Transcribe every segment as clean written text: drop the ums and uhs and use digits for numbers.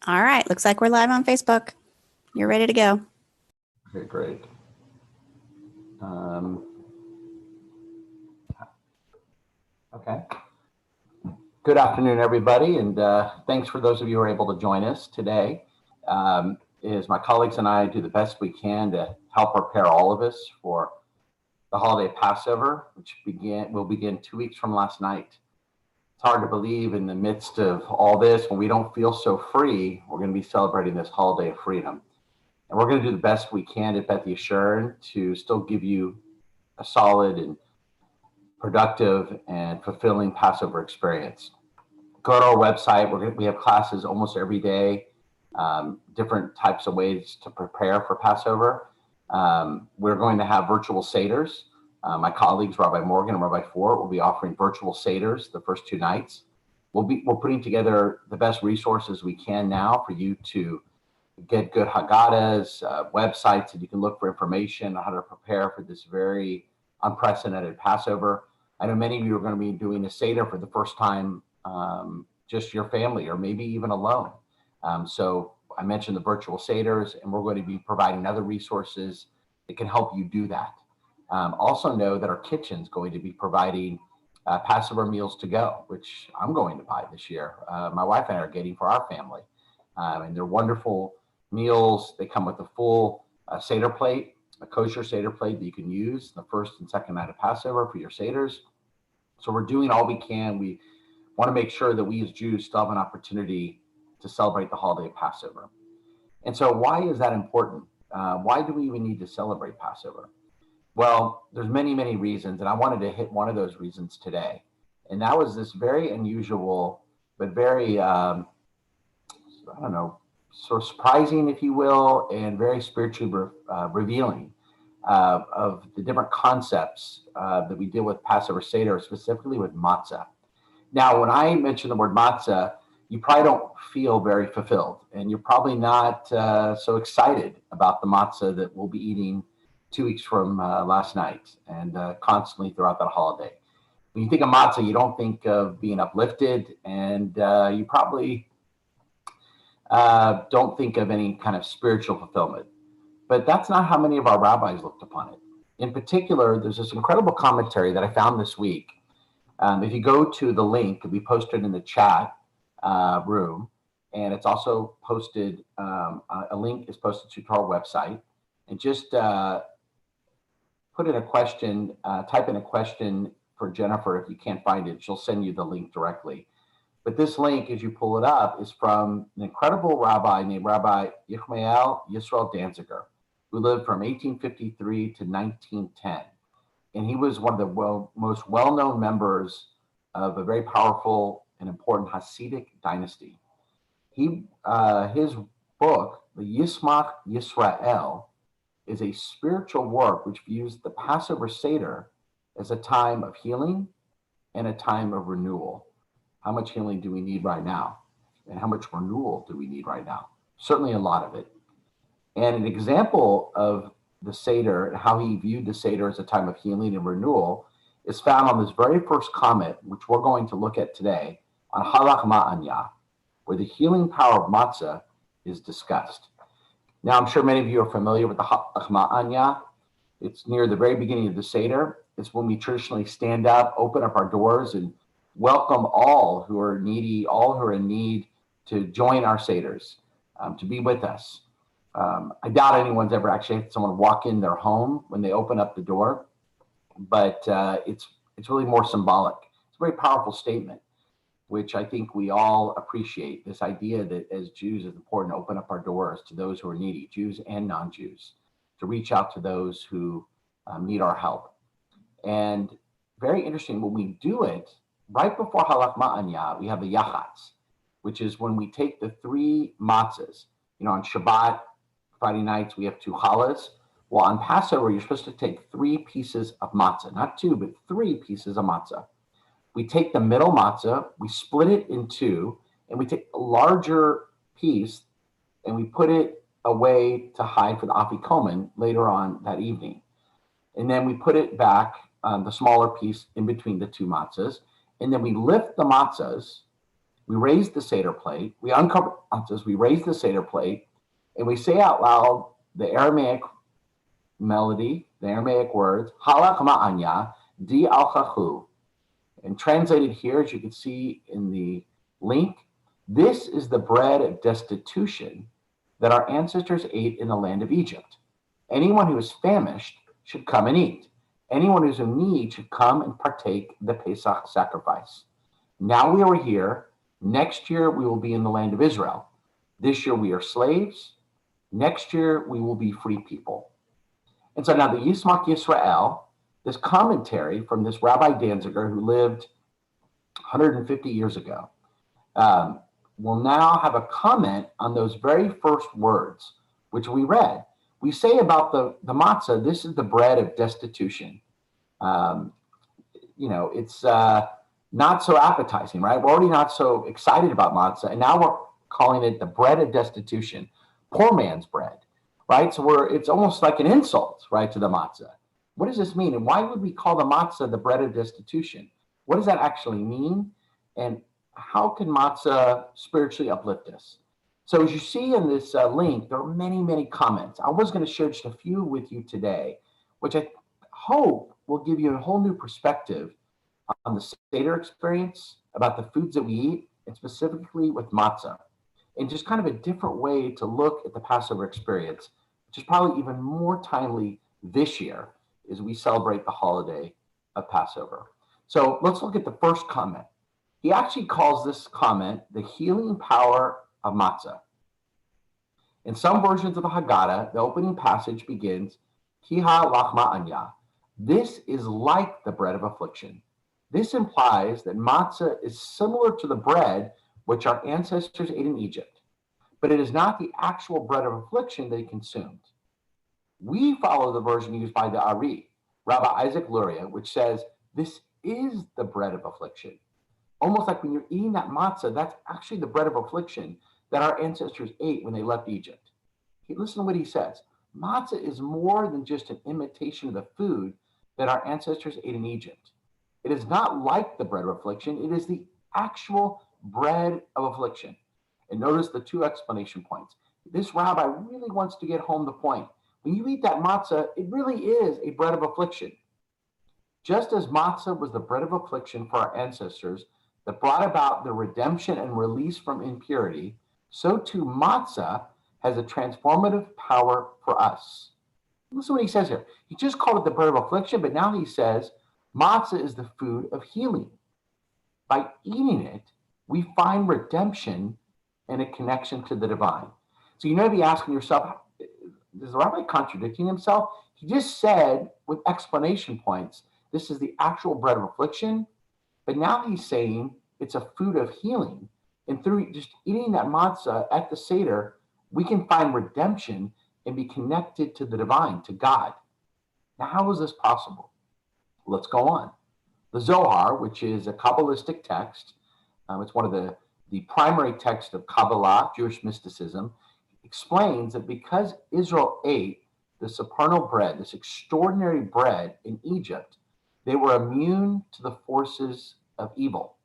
All right, looks like we're live on Facebook. You're ready to go. Okay, great. Okay. Good afternoon, everybody, and thanks for those of you who are able to join us today. As my colleagues and I do the best we can to help prepare all of us for the holiday Passover, which will begin 2 weeks from last night. It's hard to believe in the midst of all this, when we don't feel so free, we're going to be celebrating this holiday of freedom. And we're going to do the best we can at Beth Yeshurun to still give you a solid and productive and fulfilling Passover experience. Go to our website. We have classes almost every day, different types of ways to prepare for Passover. We're going to have virtual seders. My colleagues, Rabbi Morgan and Rabbi Fort, will be offering virtual seders the first 2 nights. We're putting together the best resources we can now for you to get good Haggadahs, websites that you can look for information on how to prepare for this very unprecedented Passover. I know many of you are going to be doing a Seder for the first time, just your family or maybe even alone. So I mentioned the virtual Seders, and we're going to be providing other resources that can help you do that. Also know that our kitchen's going to be providing Passover meals to go, which I'm going to buy this year. My wife and I are getting for our family. And they're wonderful meals. They come with a full Seder plate, a kosher Seder plate that you can use the first and second night of Passover for your Seders. So we're doing all we can. We want to make sure that we as Jews still have an opportunity to celebrate the holiday of Passover. And so why is that important? Why do we even need to celebrate Passover? Well, there's many, many reasons, and I wanted to hit one of those reasons today. And that was this very unusual, but very, sort of surprising, if you will, and very spiritually revealing of the different concepts that we deal with Passover Seder, specifically with matzah. Now, when I mention the word matzah, you probably don't feel very fulfilled, and you're probably not so excited about the matzah that we'll be eating 2 weeks from last night and constantly throughout that holiday. When you think of matzah, you don't think of being uplifted, and you probably don't think of any kind of spiritual fulfillment. But that's not how many of our rabbis looked upon it. In particular, there's this incredible commentary that I found this week. If you go to the link, it'll be posted in the chat room, and it's also posted, a link is posted to our website. And just put in a question, type in a question for Jennifer. If you can't find it, she'll send you the link directly. But this link, as you pull it up, is from an incredible rabbi named Rabbi Yishmael Yisrael Danziger, who lived from 1853 to 1910. And he was one of the most well-known members of a very powerful and important Hasidic dynasty. His book, the Yismach Yisrael, is a spiritual work which views the Passover Seder as a time of healing and a time of renewal. How much healing do we need right now? And how much renewal do we need right now? Certainly a lot of it. And an example of the Seder and how he viewed the Seder as a time of healing and renewal is found on this very first comment, which we're going to look at today, on Halach Ma'anya, where the healing power of matzah is discussed. Now, I'm sure many of you are familiar with the Halach Ma'anya. It's near the very beginning of the Seder. It's when we traditionally stand up, open up our doors, and welcome all who are needy, all who are in need, to join our Seders, to be with us. I doubt anyone's ever actually had someone walk in their home when they open up the door, but it's really more symbolic. It's a very powerful statement, which I think we all appreciate, this idea that as Jews it's important to open up our doors to those who are needy, Jews and non-Jews, to reach out to those who need our help. And very interesting, when we do it, right before Halach Ma'anya, we have the Yachatz, which is when we take the 3 matzahs. You know, on Shabbat, Friday nights, we have 2 challahs. Well, on Passover, you're supposed to take 3 pieces of matzah, not 2, but 3 pieces of matzah. We take the middle matzah, we split it in 2, and we take a larger piece and we put it away to hide for the afikomen later on that evening. And then we put it back, the smaller piece in between the 2 matzahs. And then we lift the matzahs we raise the Seder plate, we uncover matzahs, we raise the Seder plate, and we say out loud the Aramaic melody, the Aramaic words, Halach ma'anya, di al-chachu. And translated here, as you can see in the link, this is the bread of destitution that our ancestors ate in the land of Egypt. Anyone who is famished should come and eat. Anyone who's in need should come and partake the Pesach sacrifice. Now we are here. Next year we will be in the land of Israel. This year we are slaves. Next year we will be free people. And so now the Yismach Yisrael, this commentary from this Rabbi Danziger who lived 150 years ago, will now have a comment on those very first words, which we read. We say about the matzah, this is the bread of destitution. It's not so appetizing, right? We're already not so excited about matzah, and now we're calling it the bread of destitution, poor man's bread, right? So it's almost like an insult, right, to the matzah. What does this mean? And why would we call the matzah the bread of destitution? What does that actually mean? And how can matzah spiritually uplift us? So as you see in this link, there are many, many comments. I was going to share just a few with you today, which I hope will give you a whole new perspective on the Seder experience, about the foods that we eat, and specifically with matzah, and just kind of a different way to look at the Passover experience, which is probably even more timely this year as we celebrate the holiday of Passover. So let's look at the first comment. He actually calls this comment the healing power of matzah. In some versions of the Haggadah, the opening passage begins, Ki ha-lachma anya. This is like the bread of affliction. This implies that matzah is similar to the bread which our ancestors ate in Egypt, but it is not the actual bread of affliction they consumed. We follow the version used by the Ari, Rabbi Isaac Luria, which says, this is the bread of affliction. Almost like when you're eating that matzah, that's actually the bread of affliction that our ancestors ate when they left Egypt. Listen to what he says. Matzah is more than just an imitation of the food that our ancestors ate in Egypt. It is not like the bread of affliction. It is the actual bread of affliction. And notice the two explanation points. This rabbi really wants to get home the point. When you eat that matzah, it really is a bread of affliction. Just as matzah was the bread of affliction for our ancestors that brought about the redemption and release from impurity, so too matzah has a transformative power for us. Listen to what he says here. He just called it the bread of affliction, but now he says matzah is the food of healing. By eating it, we find redemption and a connection to the divine. So you may be asking yourself, is the rabbi contradicting himself? He just said with explanation points, this is the actual bread of affliction, but now he's saying it's a food of healing. And through just eating that matzah at the Seder, we can find redemption and be connected to the divine, to God. Now, how is this possible? Let's go on. The Zohar, which is a Kabbalistic text, it's one of the primary texts of Kabbalah, Jewish mysticism, explains that because Israel ate the supernal bread, this extraordinary bread in Egypt, they were immune to the forces of evil.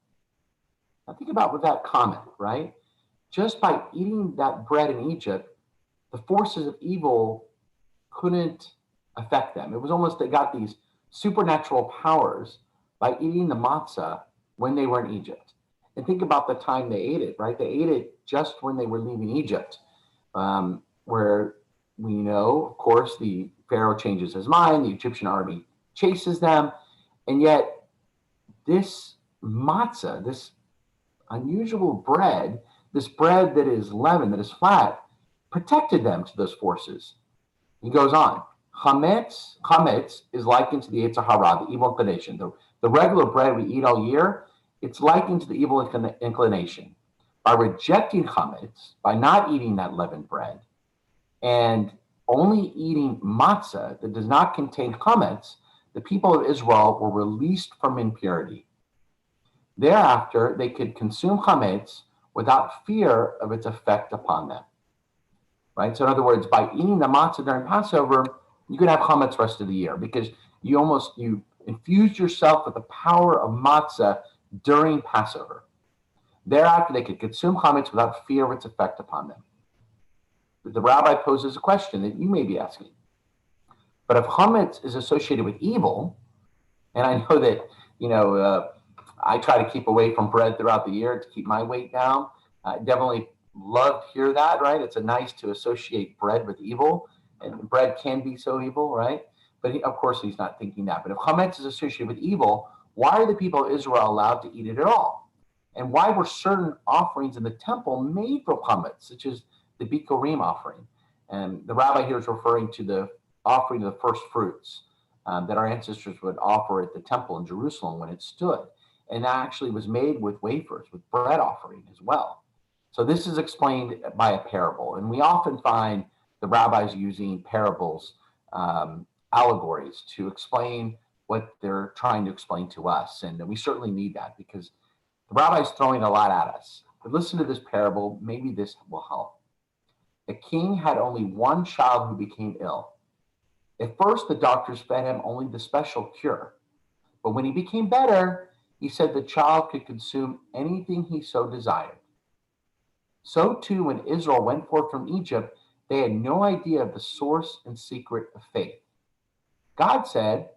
Now think about with that comment, right? Just by eating that bread in Egypt, the forces of evil couldn't affect them. It was almost they got these supernatural powers by eating the matzah when they were in Egypt. And think about the time they ate it, right? They ate it just when they were leaving Egypt, where we know, of course, the Pharaoh changes his mind, the Egyptian army chases them, and yet this matzah, this unusual bread, this bread that is leavened, that is flat, protected them to those forces. He goes on. Chametz is likened to the Yetzer Hara, the evil inclination. The regular bread we eat all year, it's likened to the evil inclination. By rejecting chametz, by not eating that leavened bread, and only eating matzah that does not contain chametz, the people of Israel were released from impurity. Thereafter, they could consume chametz without fear of its effect upon them. Right? So in other words, by eating the matzah during Passover, you could have chametz the rest of the year because you infused yourself with the power of matzah during Passover. Thereafter, they could consume chametz without fear of its effect upon them. But the rabbi poses a question that you may be asking. But if chametz is associated with evil, and I know that, I try to keep away from bread throughout the year to keep my weight down. I definitely love to hear that, right? It's nice to associate bread with evil, and bread can be so evil, right? But of course, he's not thinking that. But if chametz is associated with evil, why are the people of Israel allowed to eat it at all? And why were certain offerings in the temple made for chametz, such as the bikurim offering? And the rabbi here is referring to the offering of the first fruits that our ancestors would offer at the temple in Jerusalem when it stood. And that actually was made with wafers, with bread offering as well. So this is explained by a parable. And we often find the rabbis using parables, allegories, to explain what they're trying to explain to us. And we certainly need that because the rabbi's throwing a lot at us. But listen to this parable. Maybe this will help. A king had only one child who became ill. At first, the doctors fed him only the special cure. But when he became better, he said the child could consume anything he so desired. So too, when Israel went forth from Egypt, they had no idea of the source and secret of faith. God said,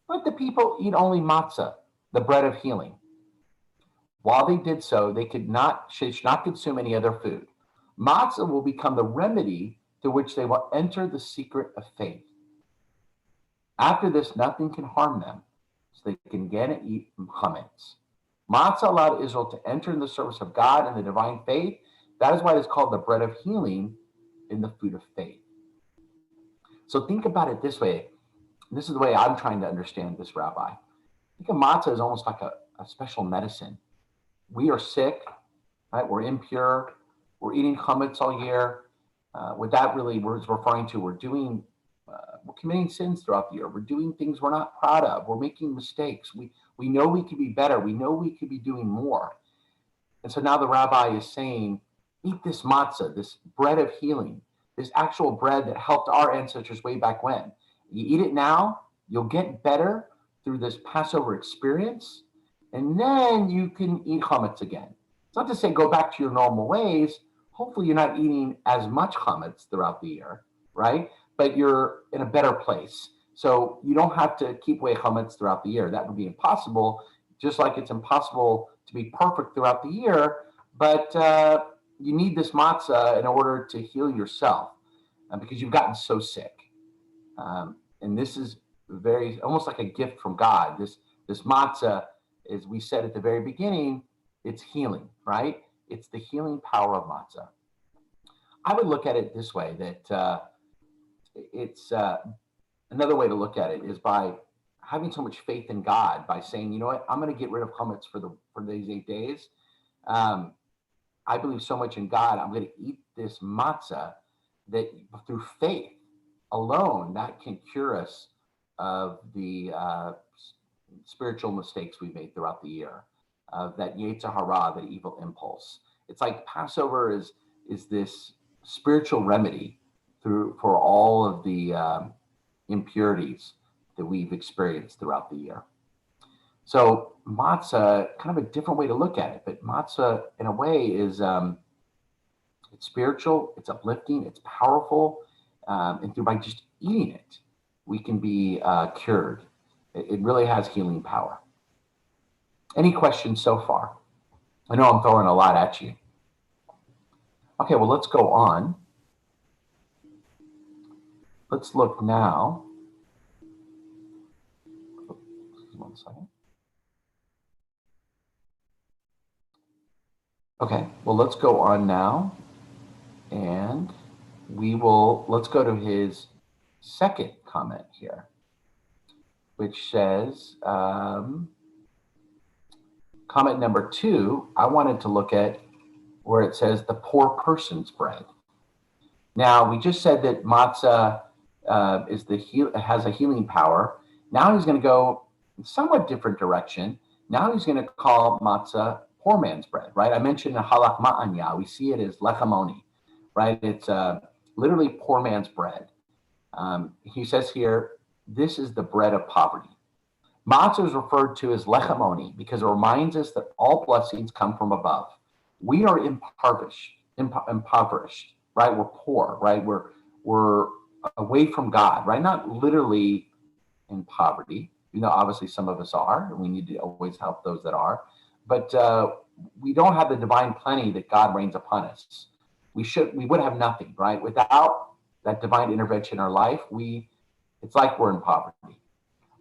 let the people eat only matzah, the bread of healing. While they did so, they should not consume any other food. Matzah will become the remedy through which they will enter the secret of faith. After this, nothing can harm them, so they can again eat chametz. Matzah allowed Israel to enter in the service of God and the divine faith. That is why it is called the bread of healing in the food of faith. So think about it this way. This is the way I'm trying to understand this, Rabbi. I think of matzah is almost like a special medicine. We are sick, right? We're impure. We're eating chametz all year. What that really is referring to, we're committing sins throughout the year. We're doing things we're not proud of. We're making mistakes. We know we could be better. We know we could be doing more. And so now the rabbi is saying, eat this matzah, this bread of healing, this actual bread that helped our ancestors way back when. You eat it now, you'll get better through this Passover experience, and then you can eat chametz again. It's not to say go back to your normal ways. Hopefully you're not eating as much chametz throughout the year, right? But you're in a better place. So you don't have to keep away chametz throughout the year. That would be impossible, just like it's impossible to be perfect throughout the year. But you need this matzah in order to heal yourself because you've gotten so sick. And this is almost like a gift from God. This matzah, as we said at the very beginning, it's healing, right? It's the healing power of matzah. I would look at it this way, that it's another way to look at it is by having so much faith in God, by saying, you know what, I'm going to get rid of chametz for these 8 days. I believe so much in God, I'm going to eat this matzah that through faith alone, that can cure us of the spiritual mistakes we made throughout the year, of that yetzer hara, that evil impulse. It's like Passover is this spiritual remedy for all of the impurities that we've experienced throughout the year. So matzah, kind of a different way to look at it, but matzah in a way is it's spiritual, it's uplifting, it's powerful, and by just eating it, we can be cured. It really has healing power. Any questions so far? I know I'm throwing a lot at you. Okay, well, let's go on. Let's look now. 1 second. Okay, well, let's go on now. And let's go to his second comment here, which says, comment number 2, I wanted to look at where it says the poor person's bread. Now, we just said that matzah has a healing power. Now he's going to go in a somewhat different direction. Now he's going to call matzah poor man's bread, right? I mentioned the halach ma'anya. We see it as lechamoni, right? It's literally poor man's bread. He says here, this is the bread of poverty. Matzah is referred to as lechamoni because it reminds us that all blessings come from above. We are impoverished, right? We're poor, right? We're away from God, right? Not literally in poverty. Obviously some of us are, and we need to always help those that are. But we don't have the divine plenty that God rains upon us. We would have nothing, right? Without that divine intervention in our life, it's like we're in poverty.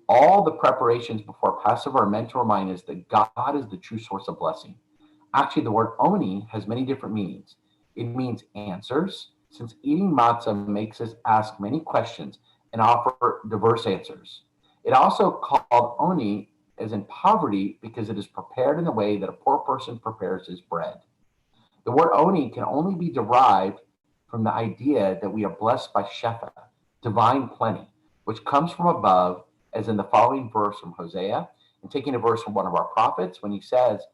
All the preparations before Passover are meant to remind us that God is the true source of blessing. Actually, the word oni has many different meanings. It means answers, since eating matzah makes us ask many questions and offer diverse answers. It also called oni as in poverty because it is prepared in the way that a poor person prepares his bread. The word oni can only be derived from the idea that we are blessed by shefa, divine plenty, which comes from above, as in the following verse from Hosea, and taking a verse from one of our prophets when he says,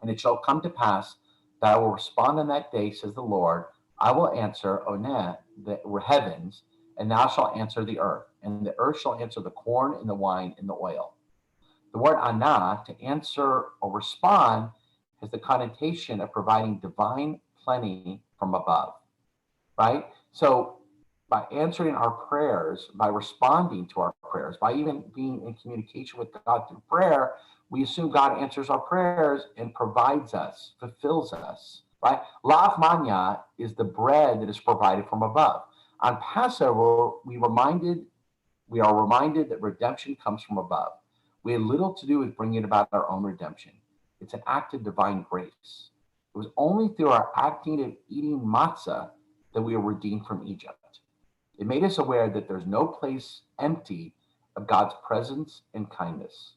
"And it shall come to pass that I will respond on that day, says the Lord, I will answer, Oneh, the heavens, and thou shalt answer the earth, and the earth shall answer the corn and the wine and the oil." The word anah, to answer or respond, has the connotation of providing divine plenty from above, right? So by answering our prayers, by responding to our prayers, by even being in communication with God through prayer, we assume God answers our prayers and provides us, fulfills us, right? Lav manya is the bread that is provided from above. On Passover, we are reminded that redemption comes from above. We had little to do with bringing about our own redemption. It's an act of divine grace. It was only through our acting of eating matzah that we were redeemed from Egypt. It made us aware that there's no place empty of God's presence and kindness.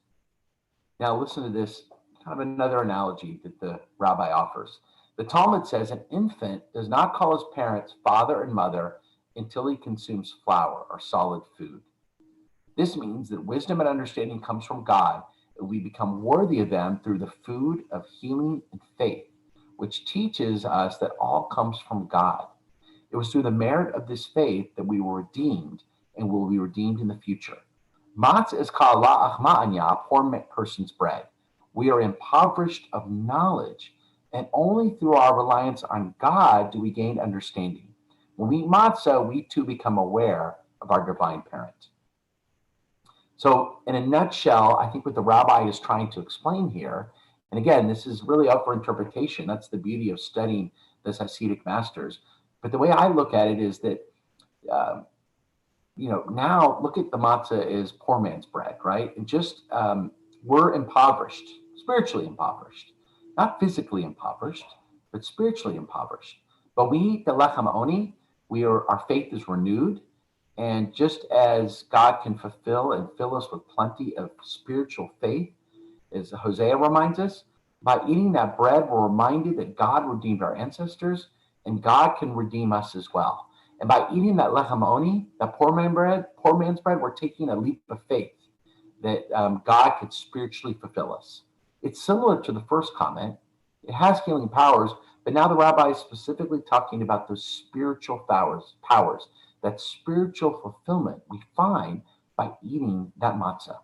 Now listen to this, kind of another analogy that the rabbi offers. The Talmud says an infant does not call his parents father and mother until he consumes flour or solid food. This means that wisdom and understanding comes from God, and we become worthy of them through the food of healing and faith, which teaches us that all comes from God. It was through the merit of this faith that we were redeemed and will be redeemed in the future. Matzah is called la'achma anya, poor person's bread. We are impoverished of knowledge, and only through our reliance on God do we gain understanding. When we eat matzah, we too become aware of our divine parent. So in a nutshell, I think what the rabbi is trying to explain here, and again, this is really up for interpretation. That's the beauty of studying the Hasidic masters. But the way I look at it is that, now look at the matzah as poor man's bread, right? And just we're impoverished, spiritually impoverished, not physically impoverished, but spiritually impoverished. But we eat the lechem oni. Our faith is renewed. And just as God can fulfill and fill us with plenty of spiritual faith, as Hosea reminds us, by eating that bread, we're reminded that God redeemed our ancestors, and God can redeem us as well. And by eating that lechem oni, that poor man's bread, we're taking a leap of faith that God could spiritually fulfill us. It's similar to the first comment. It has healing powers, but now the rabbi is specifically talking about those spiritual powers, that spiritual fulfillment we find by eating that matzah.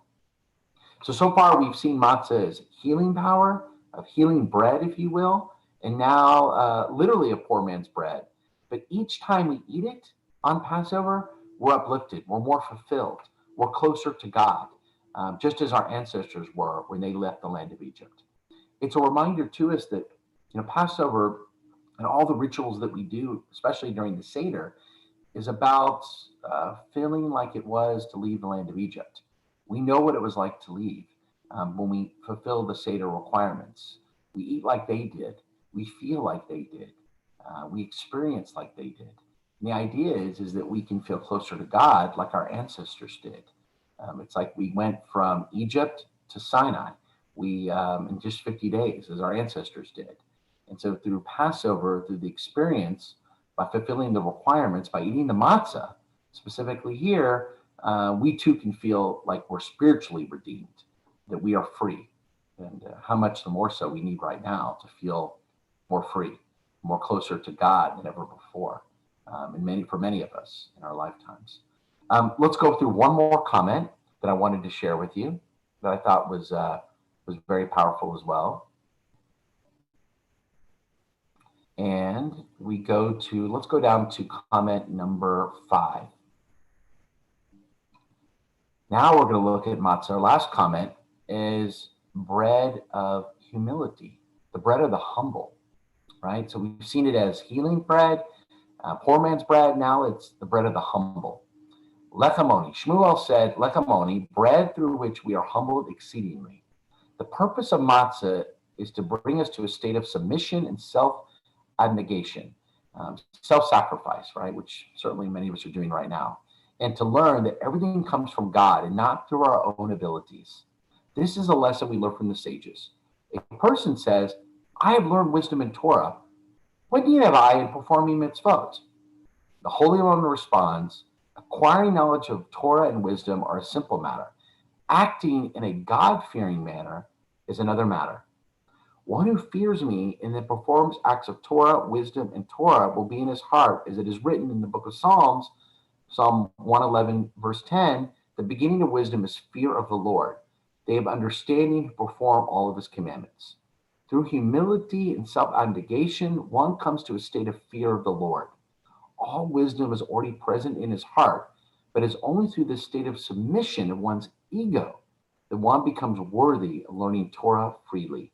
So far we've seen matzah as healing power, of healing bread, if you will, and now literally a poor man's bread. But each time we eat it on Passover, we're uplifted, we're more fulfilled, we're closer to God, just as our ancestors were when they left the land of Egypt. It's a reminder to us that Passover and all the rituals that we do, especially during the Seder, is about feeling like it was to leave the land of Egypt. We know what it was like to leave when we fulfill the Seder requirements. We eat like they did. We feel like they did. We experience like they did. And the idea is that we can feel closer to God like our ancestors did. It's like we went from Egypt to Sinai in just 50 days, as our ancestors did. And so through Passover, through the experience, by fulfilling the requirements, by eating the matzah, specifically here, we too can feel like we're spiritually redeemed, that we are free. And how much the more so we need right now to feel more free, more closer to God than ever before, for many of us in our lifetimes. Let's go through one more comment that I wanted to share with you that I thought was very powerful as well. And let's go down to comment number 5. Now we're going to look at matzah. Our last comment is bread of humility, the bread of the humble, right? So we've seen it as healing bread, poor man's bread. Now it's the bread of the humble. Lechamoni. Shmuel said, Lechamoni, bread through which we are humbled exceedingly. The purpose of matzah is to bring us to a state of submission and self-abnegation, self-sacrifice, right? Which certainly many of us are doing right now. And to learn that everything comes from God and not through our own abilities. This is a lesson we learn from the sages. A person says, I have learned wisdom in Torah. What need have I in performing mitzvot? The Holy One responds, acquiring knowledge of Torah and wisdom are a simple matter. Acting in a God-fearing manner is another matter. One who fears me and then performs acts of Torah, wisdom, and Torah will be in his heart, as it is written in the book of Psalms, Psalm 111, verse 10, the beginning of wisdom is fear of the Lord. They have understanding to perform all of his commandments. Through humility and self-abnegation, one comes to a state of fear of the Lord. All wisdom is already present in his heart, but it's only through this state of submission of one's ego that one becomes worthy of learning Torah freely.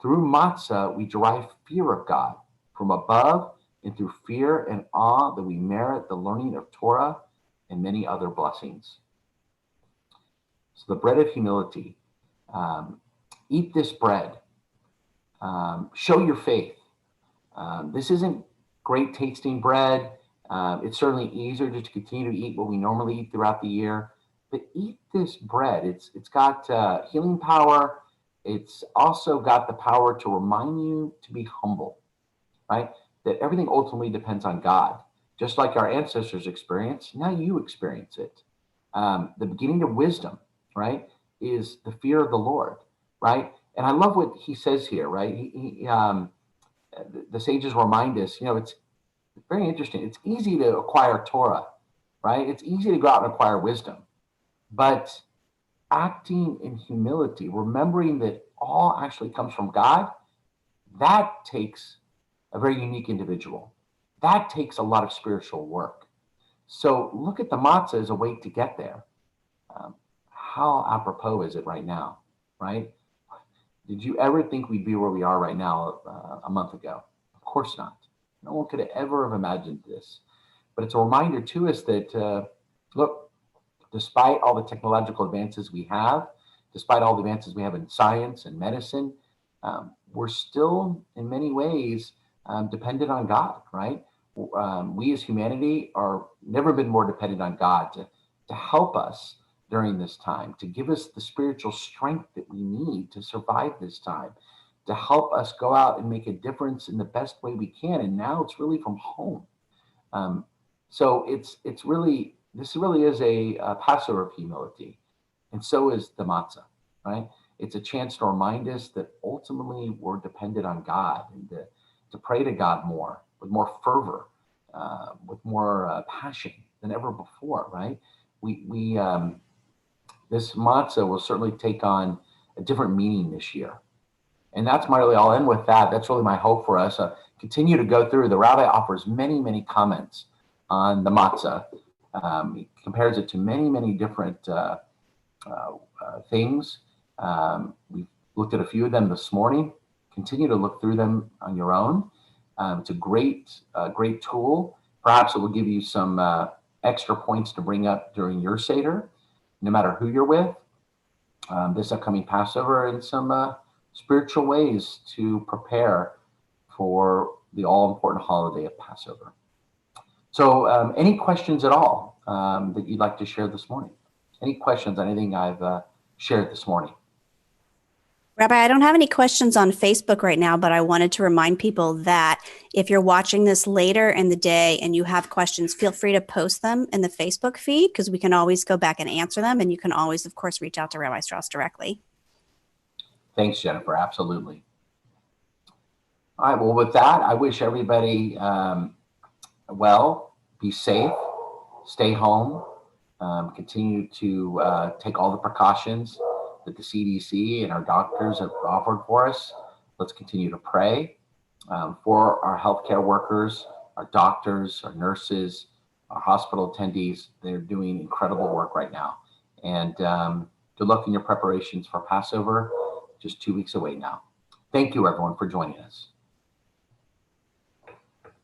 Through matzah, we derive fear of God from above, and through fear and awe that we merit the learning of Torah and many other blessings. So the bread of humility, eat this bread, show your faith. This isn't great tasting bread. It's certainly easier to continue to eat what we normally eat throughout the year, but eat this bread. It's got healing power. It's also got the power to remind you to be humble, right? That everything ultimately depends on God. Just like our ancestors experienced, now you experience it. The beginning of wisdom, right, is the fear of the Lord, right? And I love what he says here, right? The sages remind us, it's very interesting. It's easy to acquire Torah, right? It's easy to go out and acquire wisdom. But acting in humility, remembering that all actually comes from God, that takes a very unique individual. That takes a lot of spiritual work. So look at the matzah as a way to get there. How apropos is it right now, right? Did you ever think we'd be where we are right now a month ago? Of course not. No one could have ever have imagined this. But it's a reminder to us that, look, despite all the technological advances we have, despite all the advances we have in science and medicine, we're still, in many ways, dependent on God, right? We as humanity are never been more dependent on God to help us during this time, to give us the spiritual strength that we need to survive this time, to help us go out and make a difference in the best way we can. And now it's really from home. So this really is a Passover of humility. And so is the matzah, right? It's a chance to remind us that ultimately we're dependent on God, and to pray to God more, with more fervor, with more passion than ever before, right? This matzah will certainly take on a different meaning this year. And that's I'll end with that. That's really my hope for us. Continue to go through. The rabbi offers many, many comments on the matzah. He compares it to many, many different things. We've looked at a few of them this morning. Continue to look through them on your own. It's a great tool. Perhaps it will give you some extra points to bring up during your Seder, no matter who you're with, this upcoming Passover, and some spiritual ways to prepare for the all-important holiday of Passover. So any questions at all that you'd like to share this morning? Any questions on anything I've shared this morning? Rabbi, I don't have any questions on Facebook right now, but I wanted to remind people that if you're watching this later in the day and you have questions, feel free to post them in the Facebook feed, because we can always go back and answer them. And you can always, of course, reach out to Rabbi Strauss directly. Thanks, Jennifer. Absolutely. All right. Well, with that, I wish everybody well, be safe, stay home, continue to take all the precautions that the CDC and our doctors have offered for us. Let's continue to pray. for our healthcare workers, our doctors, our nurses, our hospital attendees. They're doing incredible work right now. And good luck in your preparations for Passover, just 2 weeks away now. Thank you, everyone, for joining us.